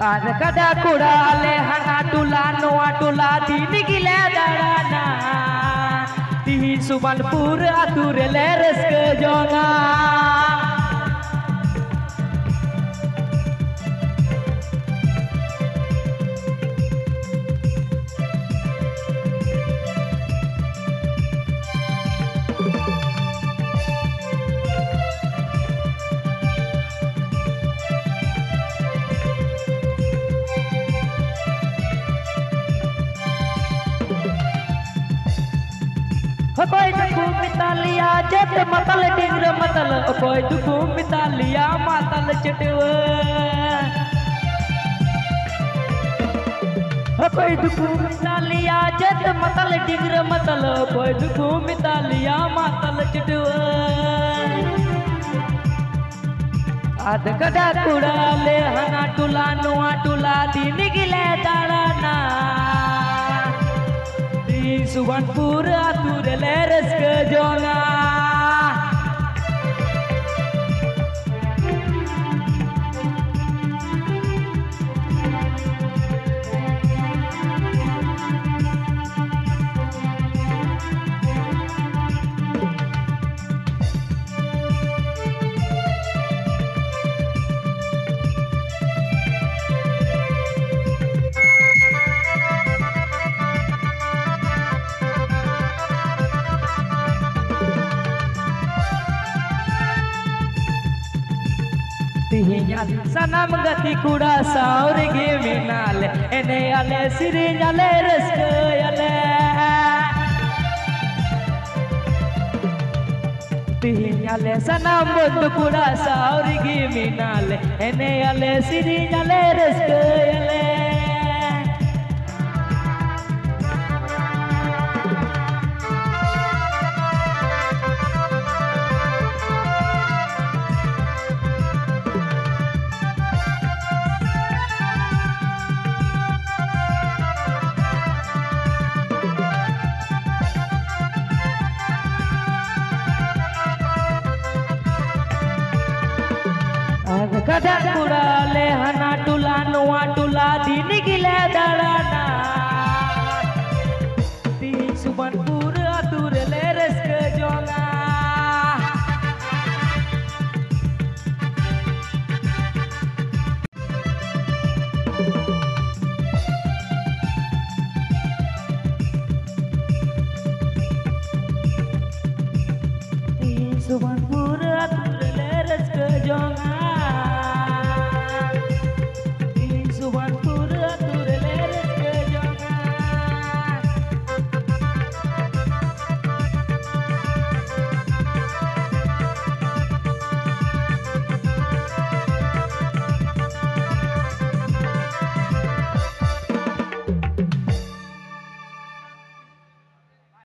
Ar kada kuda le hana tula noa tula dini gile darana Tihi Subanpur atur leres ke jonga कोई दुखू मितालिया जत मतल डिंगर मतल कोई दुखू मितालिया मातल चटव कोई दुखू मितालिया जत मतल डिंगर मतल कोई दुखू मितालिया मातल चटव आध कदा कुड़ा ले हना टुला नुआ टुला दिन गिले दाड़ाना Subanpur atur leres ke jonga Tihinya sanam gati kuda saur ge minale ene ale sirinya le reske ale Tihinya le sanam bundu kuda saur ge minale ene ale sirinya le reske ale kada kuda le hana tula noa tula dini gile darana Tihi Subanpur atur leres ke jonga Tihi Subanpur atur leres ke jonga